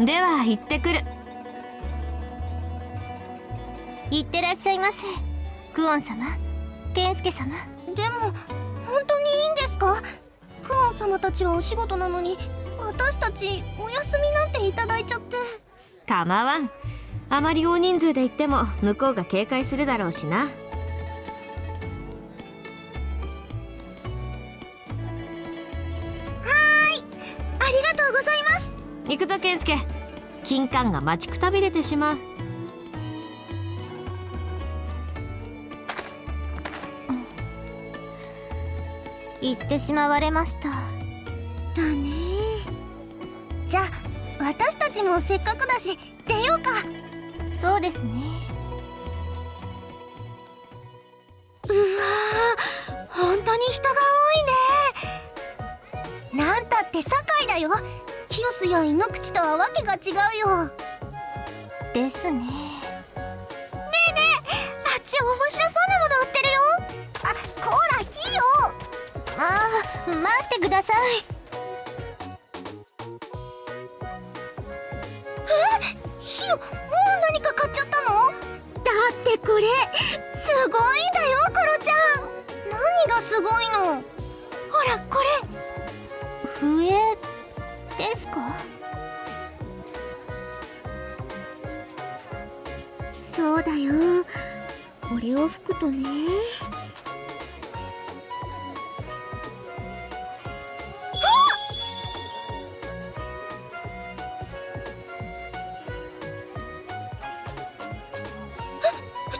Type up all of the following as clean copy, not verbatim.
では行ってくる。いってらっしゃいませ、クオン様、ケンスケ様。でも本当にいいんですか？クオン様たちはお仕事なのに、私たちお休みなんていただいちゃって。構わん。あまり大人数で行っても向こうが警戒するだろうしな。ありがとうございます。行くぞケンスケ。金柑が待ちくたびれてしまう。行ってしまわれました。だね。じゃあ私たちもせっかくだし出ようか。そうですね。うわー、本当に人が多いね。なんたって堺だよ。キヨスやイノクチとはわけが違うよ。ですね。ねえねえ、あっち面白そうなもの売ってるよ。あ、こらヒヨ。ああ、待ってください。ヒヨ、もう何か買っちゃったの？だってこれすごいんだよ、コロちゃん。何がすごいの？ほらこれ。笛ですか？そうだよ、これを吹くとね。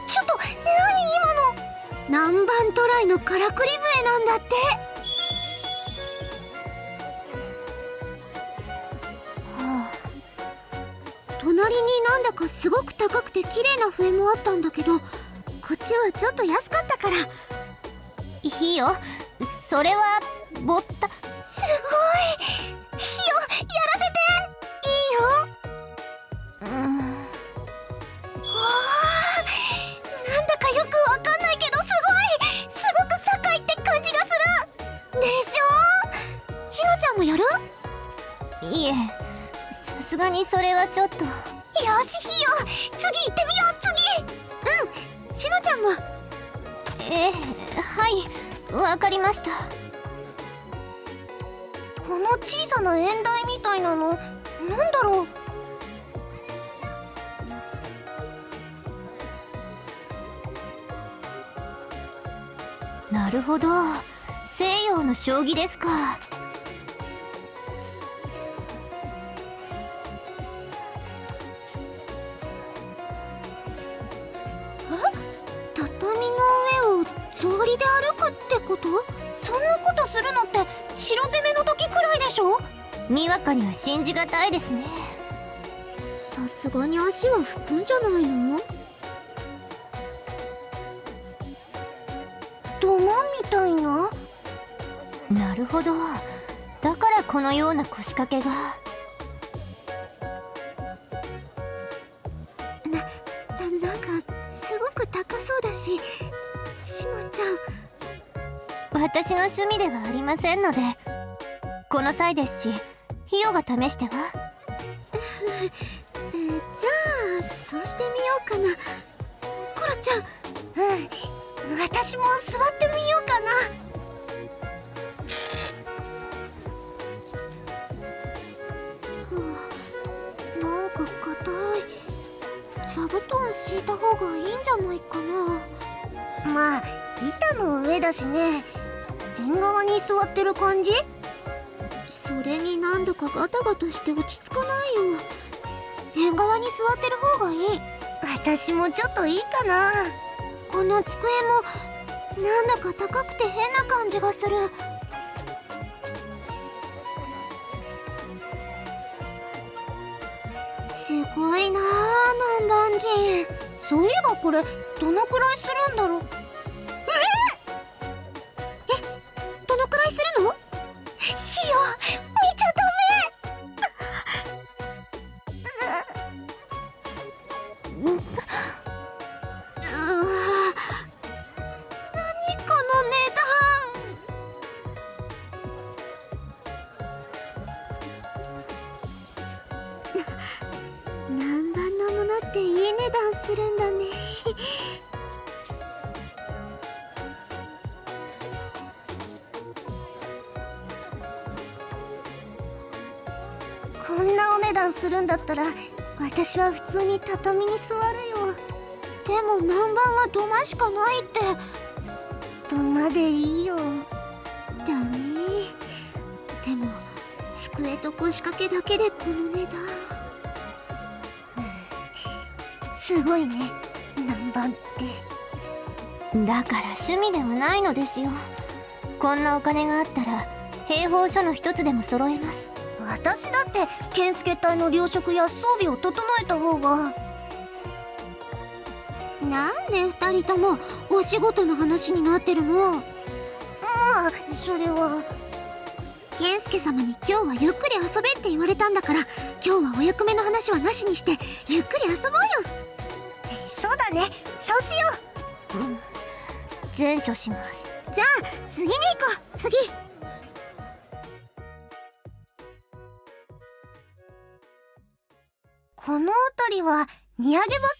ちょっと何今の？南蛮渡来のからくり笛なんだって。隣になんだかすごく高くて綺麗な笛もあったんだけど、こっちはちょっと安かったから。いいよ、それはぼったすごい。ヒヨ、やらせて。いいよ。わあ、なんだかよくわかんないけどすごく堺って感じがするでしょ。しのちゃんもやる？いえ、さすがにそれはちょっと。よしヒヨ、次行ってみよう。次。しのちゃんも。はい、わかりました。この小さな縁台みたいなのなんだろう。なるほど、西洋の将棋ですか。畳の上を草履で歩くってこと？そんなことするのって城攻めの時くらいでしょ？にわかには信じがたいですね。さすがに足は拭くんじゃないの？土間みたいな？なるほど、だからこのような腰掛けが。なんかすごく高そうだし、しのちゃん。私の趣味ではありませんので、この際ですし、費用が試しては。じゃあそうしてみようかな。コロちゃん。私も座ってみようかな。なんか硬い。座布団敷いた方がいいんじゃないかな。まあ板の上だしね。縁側に座ってる感じ？それになんだかガタガタして落ち着かないよ。縁側に座ってる方がいい。私もちょっといいかな。この机もなんだか高くて変な感じがする。すごいなあ、南蛮人。そういえばこれどのくらいするんだろう。どのくらいするの？ひよ、見ちゃダメ。うわ、何この値段。っていい値段するんだね。こんなお値段するんだったら私は普通に畳に座るよ。でも南蛮は土間しかないって。土間でいいよ。だね。でも机と腰掛けだけでこの値段。すごいね、南蛮って。だから趣味ではないのですよ。こんなお金があったら兵法書の一つでも揃えます。私だって健介隊の糧食や装備を整えた方が。なんで2人ともお仕事の話になってるの？まあそれは健介様に今日はゆっくり遊べって言われたんだから、今日はお役目の話はなしにしてゆっくり遊ぼうよ。そうだね、そうしよう。善処します。じゃあ次に行こう。次。この辺りは荷揚げ場か。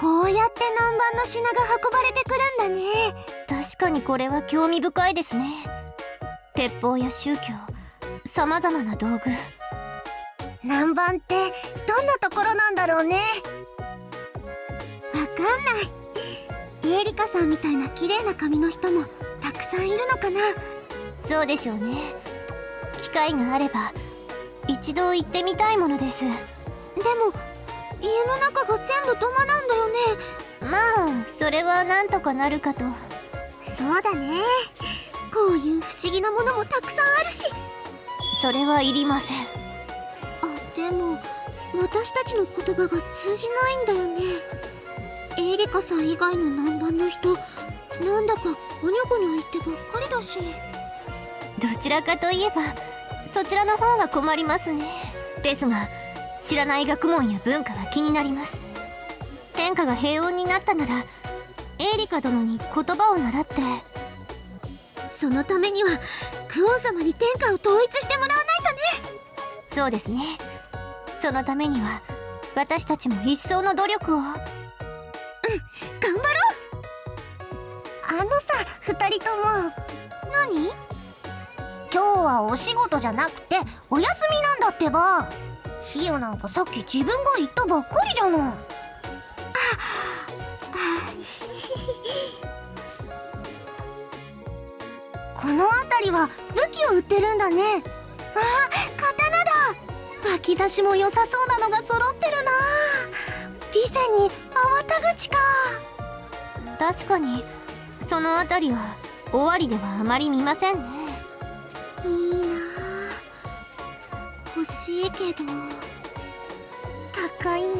こうやって南蛮の品が運ばれてくるんだね。確かにこれは興味深いですね。鉄砲や宗教、さまざまな道具。南蛮ってどんなところなんだろうね。わかんない。エリカさんみたいな綺麗な髪の人もたくさんいるのかな。そうでしょうね。機会があれば一度行ってみたいものです。でも家の中が全部土間なんだよね。まあそれはなんとかなるかと。そうだね。こういう不思議なものもたくさんあるし。それはいりません。でも私たちの言葉が通じないんだよね。エリカさん以外の南蛮の人、なんだかゴニョゴニョ言ってばっかりだし。どちらかといえばそちらの方が困りますね。ですが知らない学問や文化が気になります。天下が平穏になったならエリカ殿に言葉を習って。そのためにはクオン様に天下を統一してもらわないとね。そうですね。そのためには私たちも一層の努力を。頑張ろう。さ、2人とも何？今日はお仕事じゃなくてお休みなんだってば。ヒヨなんかさっき自分が言ったばっかりじゃない。この辺りは武器を売ってるんだね。刀だ。脇差しも良さそうなのが揃ってるな。備前に粟田口か。確かにその辺りは尾張ではあまり見ませんね。いいな。欲しいけど高いね。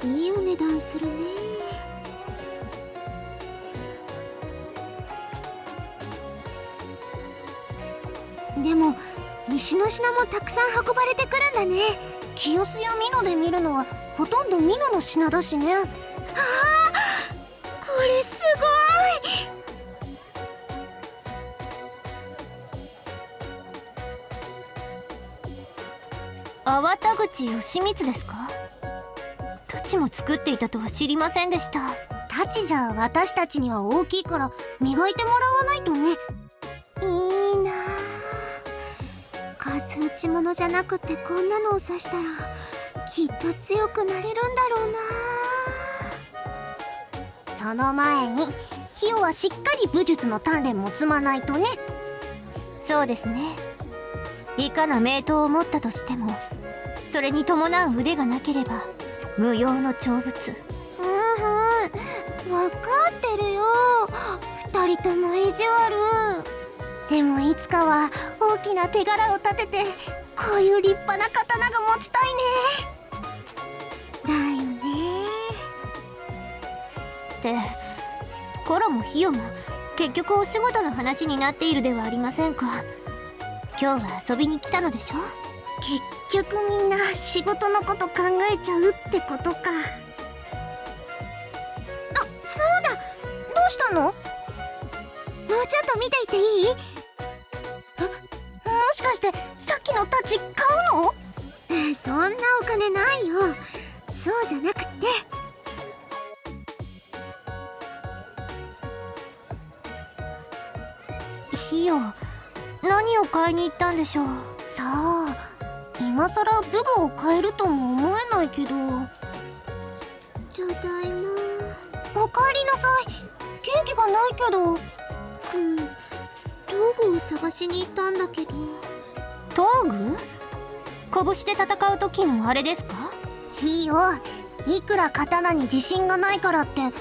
いいお値段するね。でも西の品もたくさん運ばれてくるんだね。清須や美濃で見るのはほとんど美濃の品だしね。これすごい。粟田口義満ですか？太刀も作っていたとは知りませんでした。太刀じゃ私たちには大きいから磨いてもらわないとね。いいなあ。数打ち物じゃなくてこんなのを刺したらきっと強くなれるんだろうな。その前にヒヨはしっかり武術の鍛錬も積まないとね。そうですね。いかな名刀を持ったとしてもそれに伴う腕がなければ無用の長物。分かってるよ。2人とも意地悪。でもいつかは大きな手柄を立ててこういう立派な刀が持ちたいね。だよね。ってコロもヒヨも結局お仕事の話になっているではありませんか。今日は遊びに来たのでしょ。結局みんな仕事のこと考えちゃうってことか。そうだ。どうしたの？もちょっと見ていていい？もしかしてさっきのタッチ買うの？そんなお金ないよ。そうじゃなくて、ヒヨ、何を買いに行ったんでしょう。さあ、今さら武具を買えるとも思えないけど。ただいま。おかえりなさい。元気がないけど。道具を探しに行ったんだけど。道具？拳で戦う時のあれですか？いいよ。いくら刀に自信がないからってもっ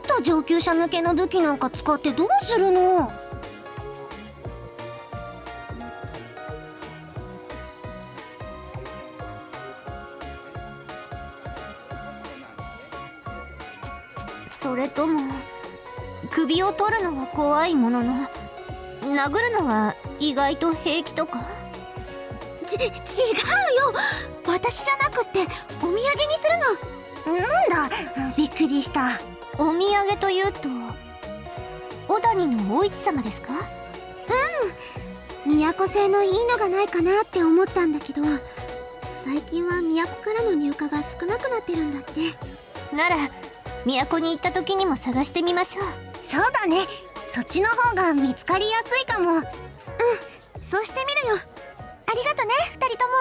と上級者向けの武器なんか使ってどうするの？それとも首を取るのは怖いものの殴るのは意外と平気とか？違うよ。私じゃなくってお土産にするの。なんだ、びっくりした。お土産というと小谷のお市様ですか？都製のいいのがないかなって思ったんだけど、最近は都からの入荷が少なくなってるんだって。なら都に行った時にも探してみましょう。そうだね。そっちの方が見つかりやすいかも。そうしてみるよ。ありがとね、2人とも。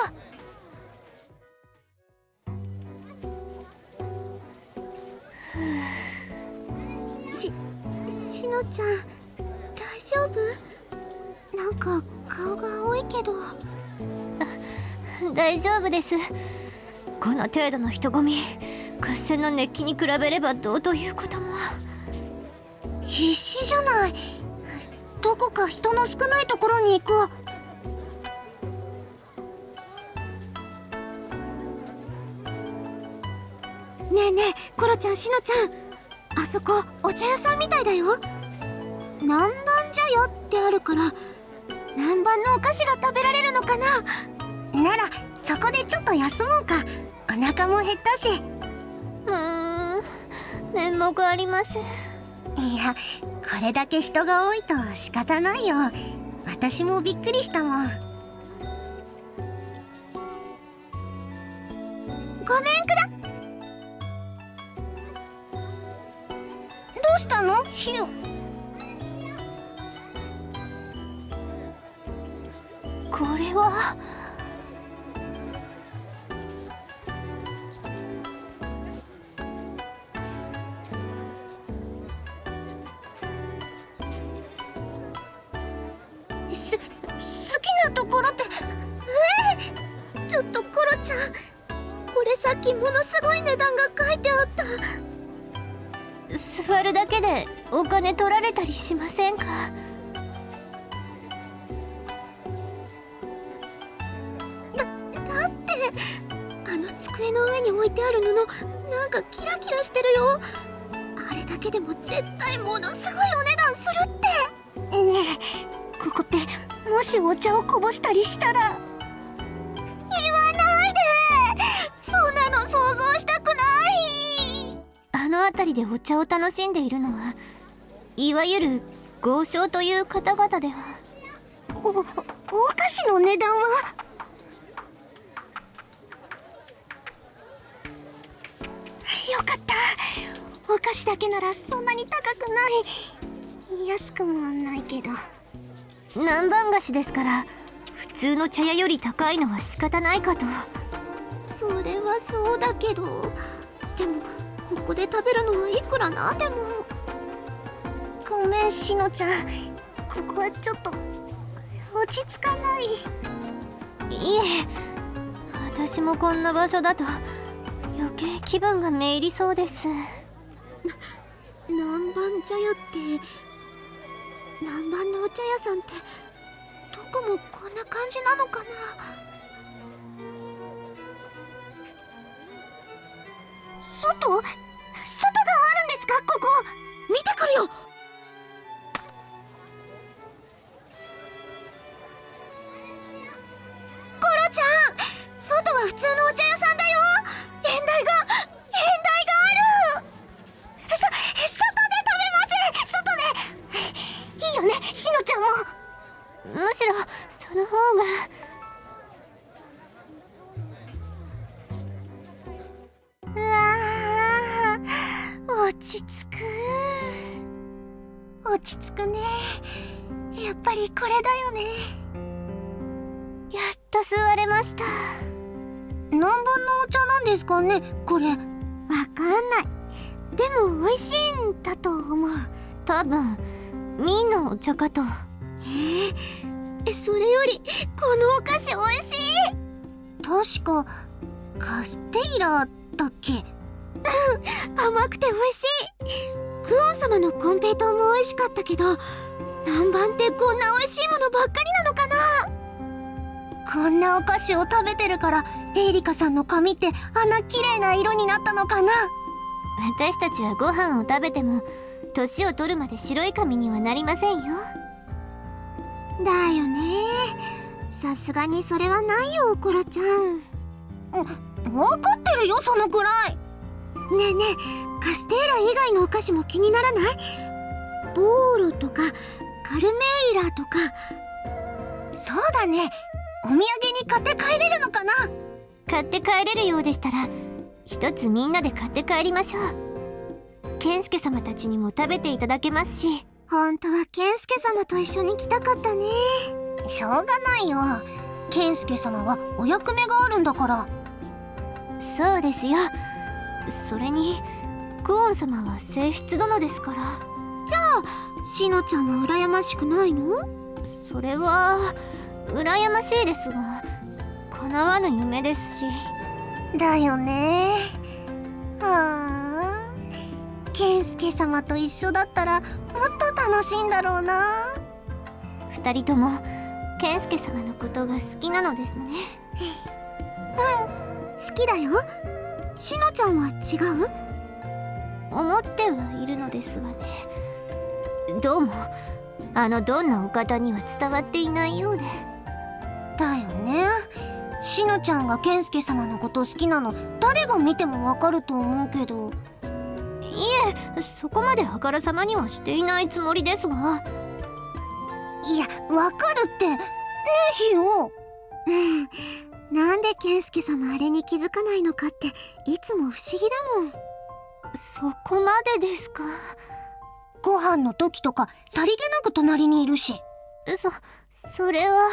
しのちゃん、大丈夫？なんか顔が青いけど。大丈夫です。この程度の人混み、合戦の熱気に比べればどうということも。必死じゃない。どこか人の少ないところに行こう。ねえねえ、コロちゃん、しのちゃん、あそこお茶屋さんみたいだよ。南蛮茶屋ってあるから、南蛮のお菓子が食べられるのかな。ならそこでちょっと休もうか。お腹も減ったし。面目ありません。いや、これだけ人が多いと仕方ないよ。私もびっくりしたもん。ごめんくだ。どうしたの？ヒロ。これは好きなところって。ちょっとコロちゃん、これさっきものすごい値段が書いてあった。座るだけでお金取られたりしませんか？だってあの机の上に置いてある布、なんかキラキラしてるよ。あれだけでも絶対ものすごいお値段するって。ねえ、ここってもしお茶をこぼしたりしたら。言わないで。そんなの想像したくない。あの辺りでお茶を楽しんでいるのはいわゆる豪商という方々では？お菓子の値段は？よかった。お菓子だけならそんなに高くない。安くもないけど。南蛮菓子ですから普通の茶屋より高いのは仕方ないかと。それはそうだけど、でもここで食べるのはいくらなんでも。ごめん、しのちゃん、ここはちょっと落ち着かない。いえ、私もこんな場所だと余計気分がめいりそうです。南蛮茶屋って、南蛮のお茶屋さんってどこもこんな感じなのかな。外があるんですか？ここ見てくるよ。コロちゃん、外は普通のお茶屋さんだよ。縁台がある。外で食べます。外で。いいよね。しろその方が。うわー、落ち着くね。やっぱりこれだよね。やっと座れました。何番のお茶なんですかねこれ。わかんない。でも美味しいんだと思う。多分ミンのお茶かと。それよりこのお菓子美味しい。確かカステイラだっけ。甘くて美味しい。クオン様のコンペイトウも美味しかったけど、南蛮ってこんな美味しいものばっかりなのかな。こんなお菓子を食べてるからエリカさんの髪ってあんな綺麗な色になったのかな。私たちはご飯を食べても年を取るまで白い髪にはなりませんよ。だよね。さすがにそれはないよ、コロちゃん。分かってるよ、そのくらい。ねえねえ、カステーラ以外のお菓子も気にならない？ボーロとかカルメイラとか。そうだね、お土産に買って帰れるのかな。買って帰れるようでしたら一つみんなで買って帰りましょう。ケンスケ様たちにも食べていただけますし。本当はケンスケ様と一緒に来たかったね。しょうがないよ、ケンスケ様はお役目があるんだから。そうですよ。それにクオン様は正室殿ですから。じゃあシノちゃんは羨ましくないの？それは羨ましいですが叶わぬ夢ですし。だよね。はあ、ケンスケ様と一緒だったらもっと楽しいんだろうな。二人ともケンスケ様のことが好きなのですね。好きだよ。シノちゃんは違う？思ってはいるのですがね。どうもどんなお方には伝わっていないようで。だよね。シノちゃんがケンスケ様のこと好きなの誰が見てもわかると思うけど。いえ、そこまであからさまにはしていないつもりですが。いや、わかるって。ねえヒヨ。なんでケンスケ様あれに気づかないのかっていつも不思議だもん。そこまでですか。ご飯の時とかさりげなく隣にいるし。それは。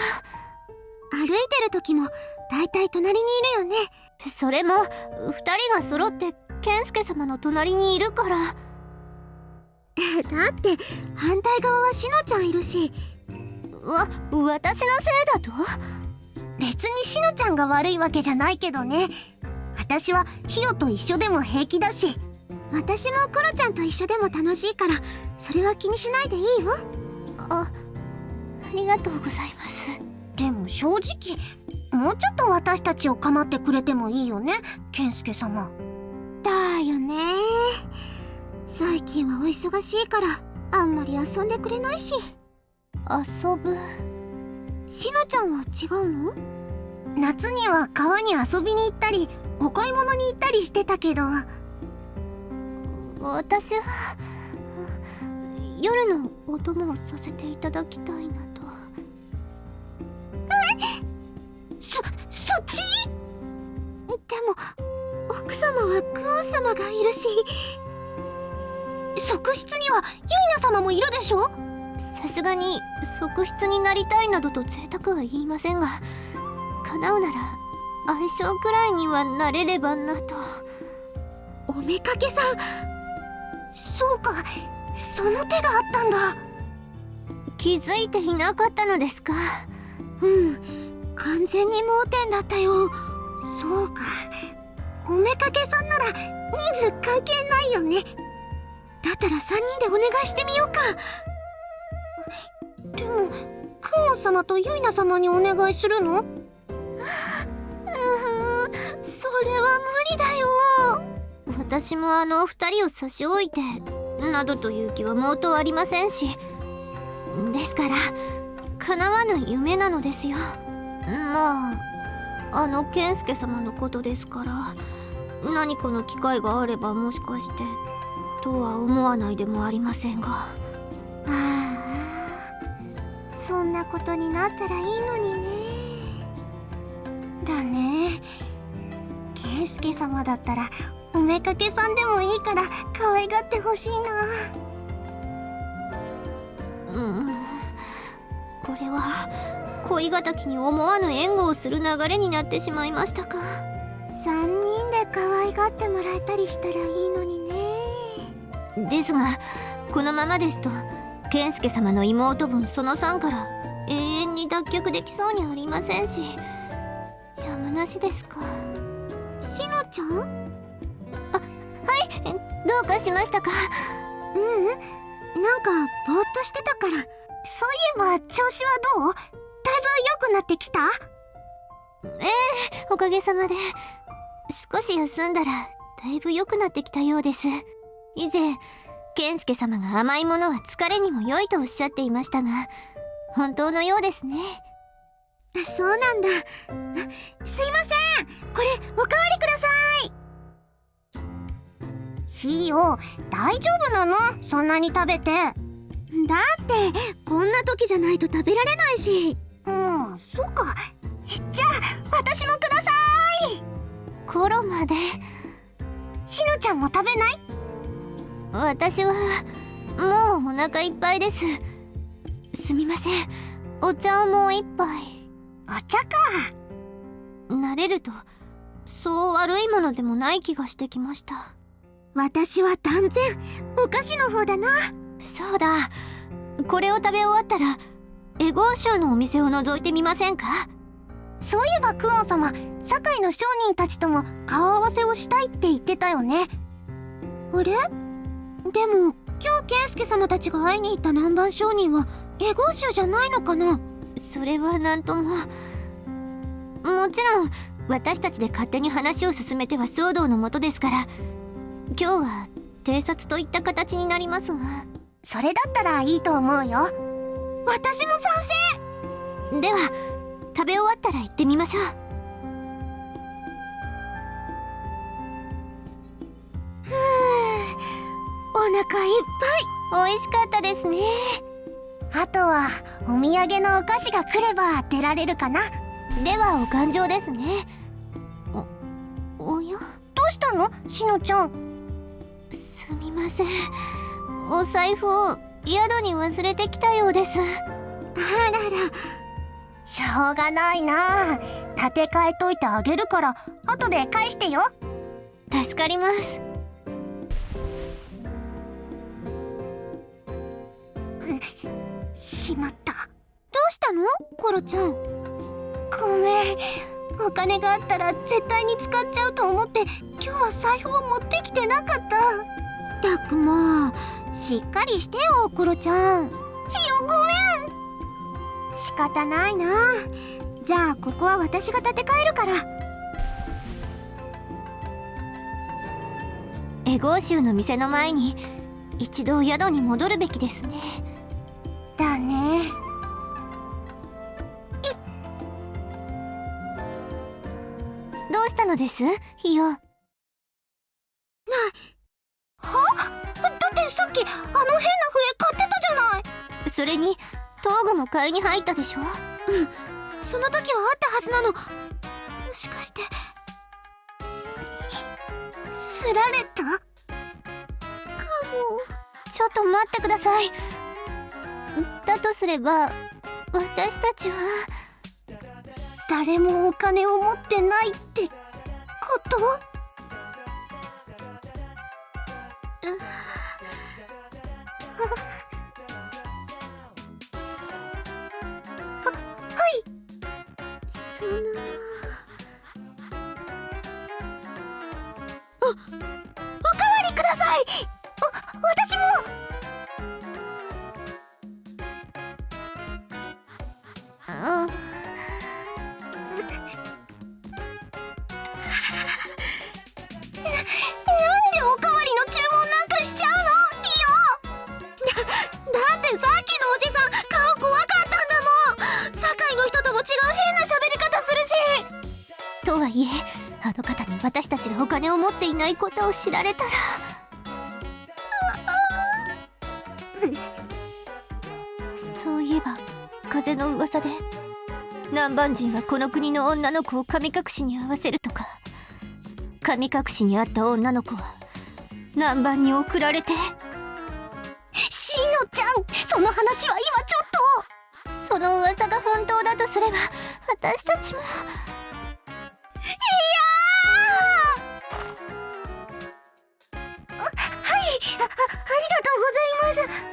歩いてる時もだいたい隣にいるよね。それも2人が揃ってケンスケ様の隣にいるから。だって反対側はシノちゃんいるし。私のせいだと？別にシノちゃんが悪いわけじゃないけどね。私はヒヨと一緒でも平気だし。私もコロちゃんと一緒でも楽しいからそれは気にしないでいいわ。ありがとうございます。でも正直もうちょっと私たちを構ってくれてもいいよね、ケンスケ様。だよね。最近はお忙しいからあんまり遊んでくれないし。遊ぶ？シノちゃんは違うの？夏には川に遊びに行ったりお買い物に行ったりしてたけど。私は夜のお供をさせていただきたいなと。そっち？でも奥様はクオン様がいるし、側室にはユイナ様もいるでしょ。さすがに側室になりたいなどと贅沢は言いませんが、叶うなら相性くらいにはなれればなと。おめかけさん、そうか、その手があったんだ。気づいていなかったのですか。完全に盲点だったよ。そうか、おめかけさんなら人数関係ないよね。だったら3人でお願いしてみようか。でもクオン様とユイナ様にお願いするの？それは無理だよ。私も2人を差し置いてなどという気は毛頭ありませんし。ですから叶わぬ夢なのですよ。まあケンスケ様のことですから、何かの機会があればもしかしてとは思わないでもありませんが。そんなことになったらいいのにね。だね。健介様だったらおめかけさんでもいいから可愛がってほしいな。これは恋敵に思わぬ援護をする流れになってしまいましたか。3人で可愛がってもらえたりしたらいいのにね。ですがこのままですと健介様の妹分その3から永遠に脱却できそうにありませんし、やむなしですか。しのちゃん？どうかしましたか？なんかぼーっとしてたから。そういえば調子はどう？だいぶ良くなってきた？おかげさまで少し休んだらだいぶ良くなってきたようです。以前健介様が甘いものは疲れにも良いとおっしゃっていましたが、本当のようですね。そうなんだ。すいません、これおかわりください。ひよ、大丈夫なの？そんなに食べて。だってこんな時じゃないと食べられないし。そうか。じゃあ私もください。頃まで。しのちゃんも食べない？私はもうお腹いっぱいです。すみません、お茶をもう一杯。お茶か。慣れるとそう悪いものでもない気がしてきました。私は断然お菓子の方だな。そうだ、これを食べ終わったらエゴー州のお店を覗いてみませんか？そういえばクオン様、堺の商人たちとも顔合わせをしたいって言ってたよね。あれ？でも今日健介様たちが会いに行った南蛮商人はエゴー州じゃないのかな？それは何とも。もちろん私たちで勝手に話を進めては騒動のもとですから、今日は偵察といった形になりますが。それだったらいいと思うよ。私も賛成。では食べ終わったら行ってみましょう。お腹いっ美味しかったですね。ぱい。あとはお土産のお菓子が来れば出られるかな。ではお勘定ですね。おや？どうしたの？しのちゃん。すみません、お財布を宿に忘れてきたようです。あらら、しょうがないな。立て替えといてあげるから後で返してよ。助かります。しまった。どうしたの？コロちゃん。ごめん、お金があったら絶対に使っちゃうと思って今日は財布を持ってきてなかった。たくもしっかりしてよ、コロちゃん。ひよ、ごめん。仕方ないな。じゃあここは私が立て替えるから。エゴー州の店の前に一度宿に戻るべきですね。だね。どうしたのです、ひよ？は？だってさっきあの変な笛買ってたじゃない。それにト具も買いに入ったでしょ。その時はあったはずなの。もしかしてすられたかも。ちょっと待ってください。だとすれば私たちは誰もお金を持ってないってこと？はい。そのおかわりください。私も。なんでおかわりの注文なんかしちゃうの？いいよ。だってさっきのおじさん顔怖かったんだもん。堺の人とも違う変な喋り方するし。とはいえあの方に私たちがお金を持っていないことを知られたら。そういえば風の噂で南蛮人はこの国の女の子を神隠しに合わせるとか、神隠しにあった女の子は南蛮に送られて。しのちゃん、その話は今ちょっと。その噂が本当だとすれば、私たちも。はい、ありがとうございます。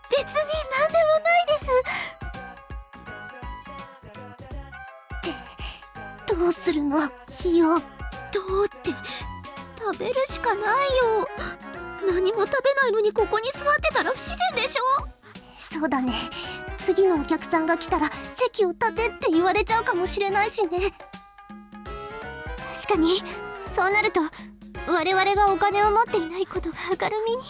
別に何でもないです。どうするの、ひよ。どうって食べるしかないよ。何も食べないのにここに座ってたら不自然でしょ。そうだね、次のお客さんが来たら席を立てって言われちゃうかもしれないしね。確かにそうなると我々がお金を持っていないことが明るみに。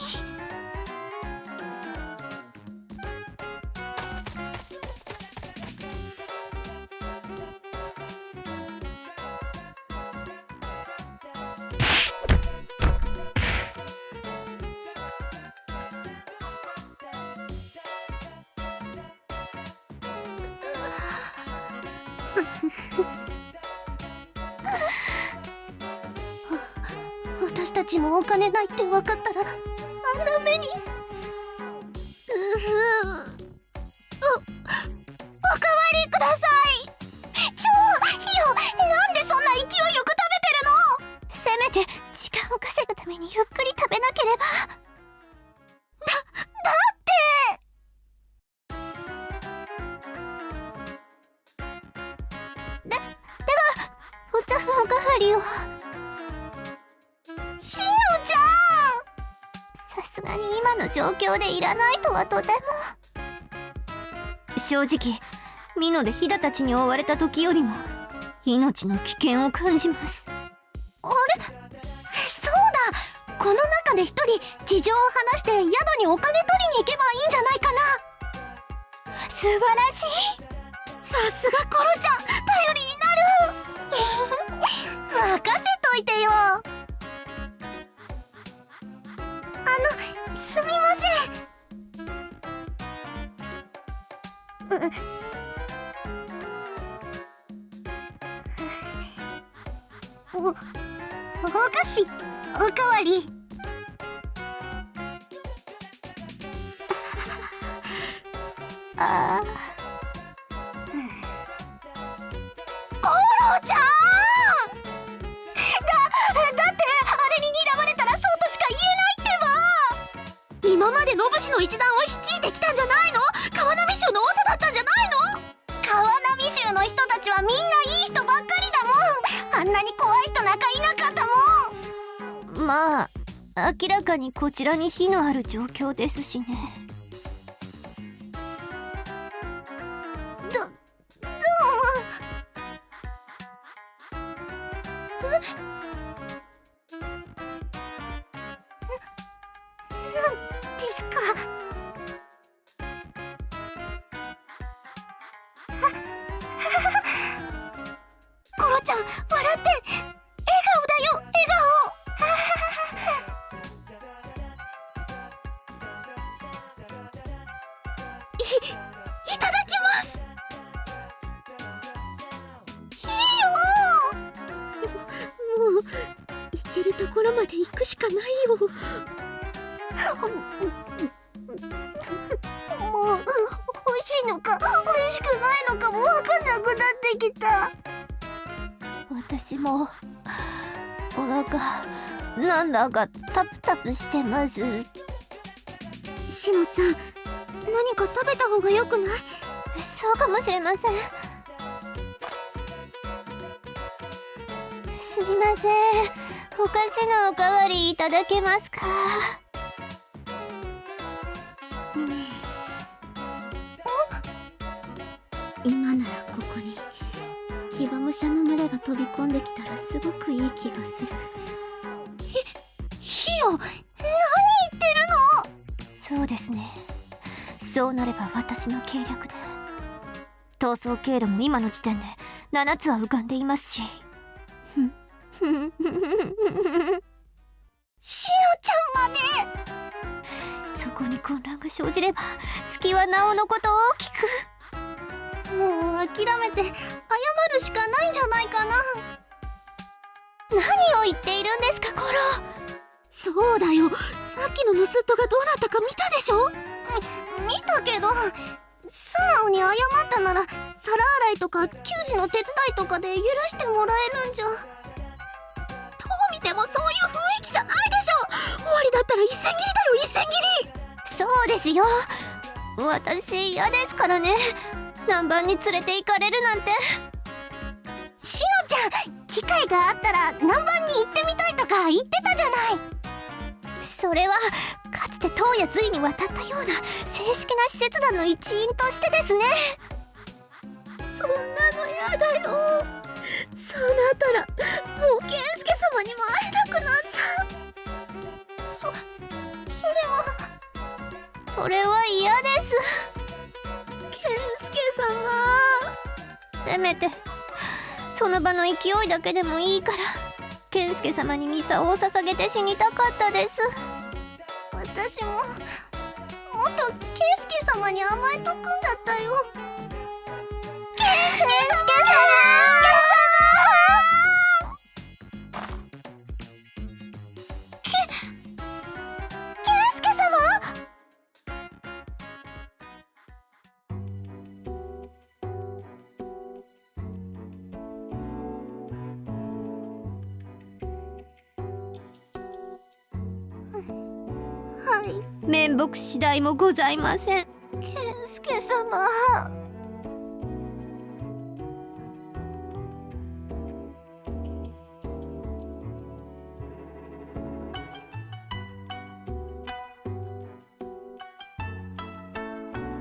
私たちもお金ないって分かったらあんな目に。おかわりください。ひよ、なんでそんな勢いよく食べてるの。せめて時間を稼ぐためにゆっくり食べなければ。だってではお茶のおかわりを。しのちゃさすがに今の状況でいらないとはとても。正直ミノでヒダたちに追われた時よりも命の危険を感じます。ん、あれ、そうだ、この中で一人事情を話して宿にお金取りに行けばいいんじゃないかな。素晴らしい。さすがコロちゃん、頼りになる。任せといてよ。すみません。お菓子おかわり。ああ、コロちゃん。だってあれに睨まれたらそうとしか言えないってば。今までノブシの一団を率いてきたんじゃないの。川波衆の長だったんじゃないの。川波衆の人たちはみんないい人ばっかりだもん。あんなに怖い人なんかいなかったもん。まあ明らかにこちらに火のある状況ですしね。ですか。コロちゃん、笑って。笑顔だよ、笑顔。いただきます。ひよ。もう行けるところまで行くしかないよ。もう美味しいのか美味しくないのかも分かんなくなってきた。私もお腹なんだかタプタプしてます。しのちゃん、何か食べた方がよくない？そうかもしれません。すみません、お菓子のおかわりいただけますか？今ならここに騎馬武者の群れが飛び込んできたらすごくいい気がする。ひよ、何言ってるの。そうですね、そうなれば私の計略で逃走経路も今の時点で7つは浮かんでいますし。しのちゃんままで。そこに混乱が生じれば隙はなおのこと大きく。もう諦めて謝るしかないんじゃないかな。何を言っているんですか、コロ。そうだよ、さっきの盗人がどうなったか見たでしょ。見たけど、素直に謝ったなら皿洗いとか給仕の手伝いとかで許してもらえるんじゃ。どう見てもそういう雰囲気じゃないでしょ。終わりだったら一銭切りだよ、一銭切り。そうですよ、私嫌ですからね。南蛮に連れて行かれるなんて。しのちゃん、機会があったら南蛮に行ってみたいとか言ってたじゃない。それはかつて東野隋に渡ったような正式な使節団の一員としてですね。そんなのやだよ。そうなったらもう健介様にも会えなくなっちゃう。それは嫌です。健介様、せめてその場の勢いだけでもいいから健介様にミサオを捧げて死にたかったです。私ももっと圭介様に甘えとくんだったよ。圭介様面目次第もございません。圭介様。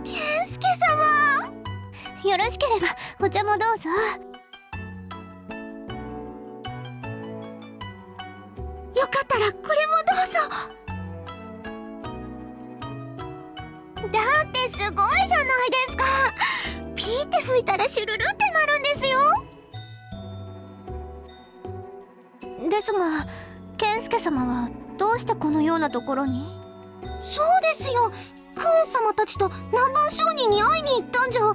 圭介様、よろしければお茶もどうぞ。よかったらこれもどうぞ。だってすごいじゃないですか。ピーって吹いたらシュルルってなるんですよ。ですが健介様はどうしてこのようなところに？そうですよ、クオン様たちと南蛮商人に会いに行ったんじゃ。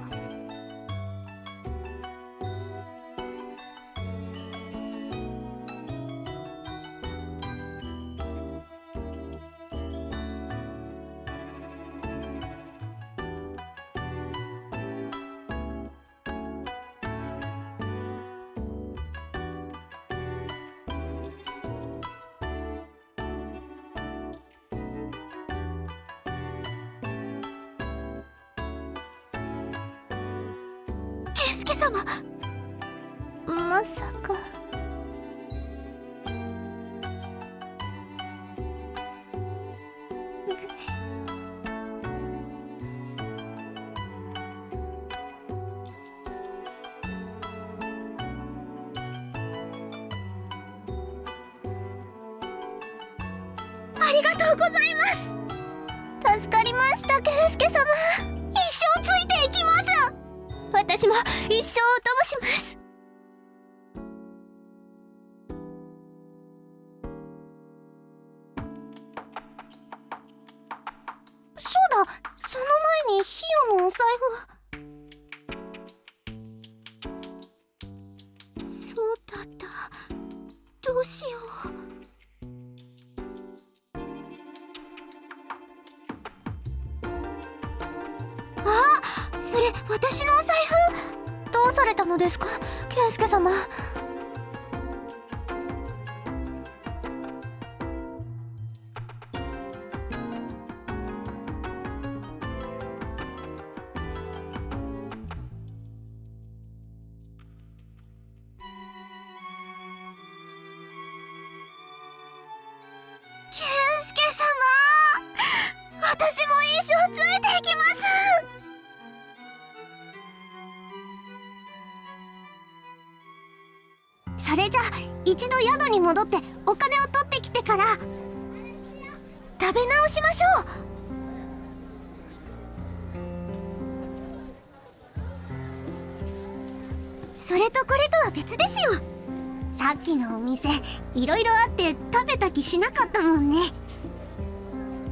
圭介様、まさか。ありがとうございます。助かりました、健介様。一生ついていきます。私も一生お供します。そうだ、その前にヒヨのお財布。そうだった、どうしよう。あ、それ私のお財布。どうされたのですか、健介様。健介様、私も一生ついていきます。それじゃ一度宿に戻ってお金を取ってきてから食べ直しましょう。それとこれとは別ですよ。さっきのお店いろいろあって食べた気しなかったもんね。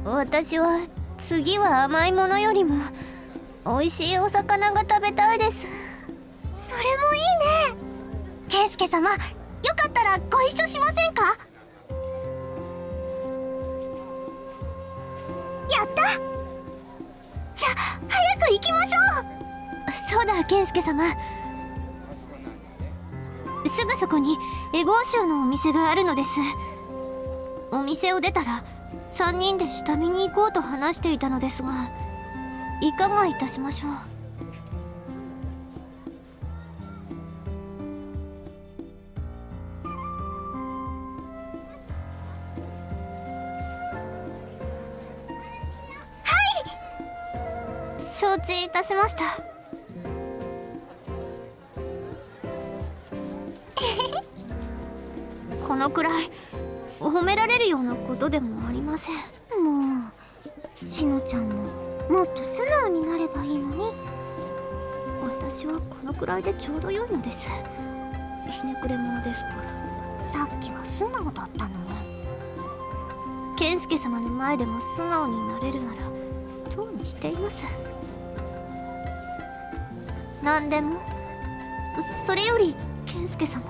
私は次は甘いものよりも美味しいお魚が食べたいです。それもいいね。ケンスケ様、よかったらご一緒しませんか？やった。じゃあ早く行きましょう。そうだ、健介様。すぐそこにエゴー州のお店があるのです。お店を出たら3人で下見に行こうと話していたのですが、いかがいたしましょう。承知いたしました。このくらい褒められるようなことでもありません。もうしのちゃんももっと素直になればいいのに。私はこのくらいでちょうど良いのです。ひねくれ者ですから。さっきは素直だったのに。健介様の前でも素直になれるならとうにしています。何でも。それより健介様、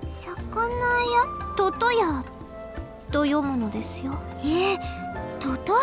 魚屋トトヤと読むのですよ。トトヤ。